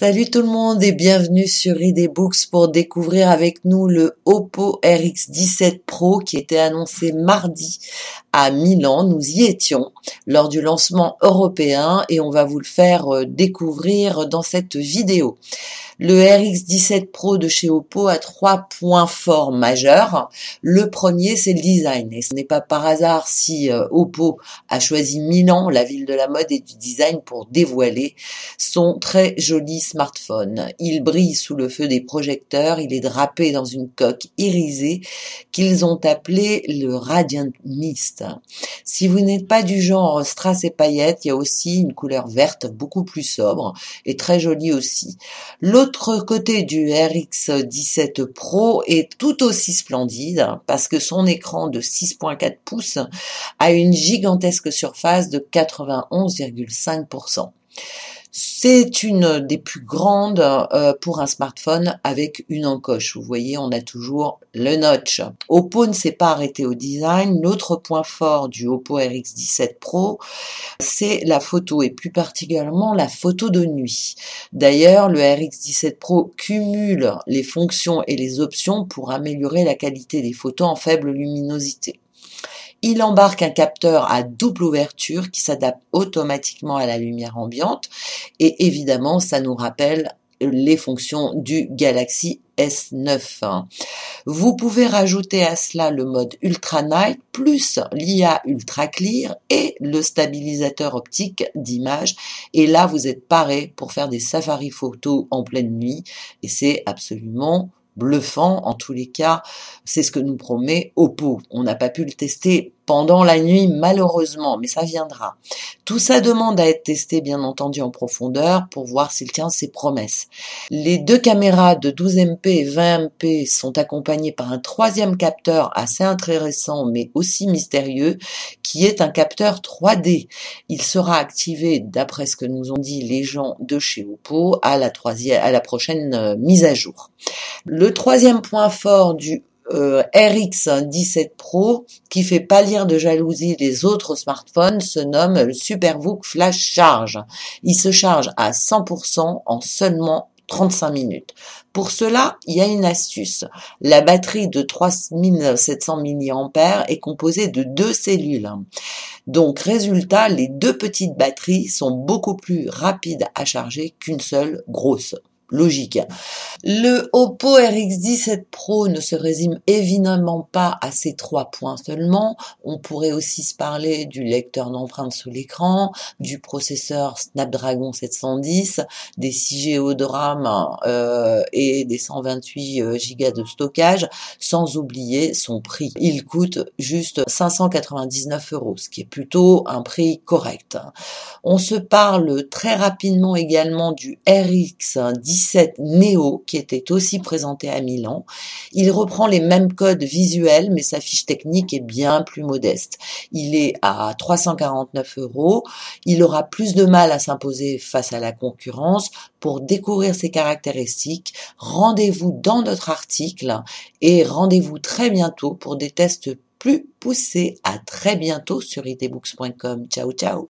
Salut tout le monde et bienvenue sur ID Books pour découvrir avec nous le Oppo RX17 Pro qui était annoncé mardi à Milan. Nous y étions lors du lancement européen et on va vous le faire découvrir dans cette vidéo. Le RX17 Pro de chez Oppo a 3 points forts majeurs. Le premier, c'est le design. Et ce n'est pas par hasard si Oppo a choisi Milan, la ville de la mode et du design, pour dévoiler son très joli smartphone. Il brille sous le feu des projecteurs. Il est drapé dans une coque irisée qu'ils ont appelée le Radiant Mist. Si vous n'êtes pas du genre strass et paillettes, il y a aussi une couleur verte beaucoup plus sobre et très jolie aussi. L'autre côté du RX17 Pro est tout aussi splendide parce que son écran de 6,4 pouces a une gigantesque surface de 91,5%. C'est une des plus grandes pour un smartphone avec une encoche. Vous voyez, on a toujours le notch. Oppo ne s'est pas arrêté au design. L'autre point fort du Oppo RX17 Pro, c'est la photo et plus particulièrement la photo de nuit. D'ailleurs, le RX17 Pro cumule les fonctions et les options pour améliorer la qualité des photos en faible luminosité. Il embarque un capteur à double ouverture qui s'adapte automatiquement à la lumière ambiante et évidemment, ça nous rappelle les fonctions du Galaxy S9. Vous pouvez rajouter à cela le mode Ultra Night plus l'IA Ultra Clear et le stabilisateur optique d'image. Et là, vous êtes paré pour faire des safaris photos en pleine nuit et c'est absolument bluffant. En tous les cas, c'est ce que nous promet Oppo. On n'a pas pu le tester pendant la nuit malheureusement, mais ça viendra. Tout ça demande à être testé bien entendu en profondeur pour voir s'il tient ses promesses. Les deux caméras de 12 MP et 20 MP sont accompagnées par un troisième capteur assez intéressant mais aussi mystérieux qui est un capteur 3D. Il sera activé d'après ce que nous ont dit les gens de chez Oppo à la prochaine mise à jour. Le troisième point fort du RX17 Pro qui fait pâlir de jalousie les autres smartphones se nomme le Superbook Flash Charge. Il se charge à 100% en seulement 35 minutes. Pour cela, il y a une astuce. La batterie de 3700 mAh est composée de 2 cellules. Donc, résultat, les 2 petites batteries sont beaucoup plus rapides à charger qu'une seule grosse. Logique. Le Oppo RX17 Pro ne se résume évidemment pas à ces 3 points seulement. On pourrait aussi se parler du lecteur d'empreintes sous l'écran, du processeur Snapdragon 710, des 6G haut de RAM et des 128 Go de stockage, sans oublier son prix. Il coûte juste 599 €, ce qui est plutôt un prix correct. On se parle très rapidement également du RX17 Neo qui était aussi présenté à Milan. Il reprend les mêmes codes visuels mais sa fiche technique est bien plus modeste. Il est à 349 €. Il aura plus de mal à s'imposer face à la concurrence. Pour découvrir ses caractéristiques, rendez-vous dans notre article et rendez-vous très bientôt pour des tests plus poussés. À très bientôt sur idbooks.com. Ciao ciao.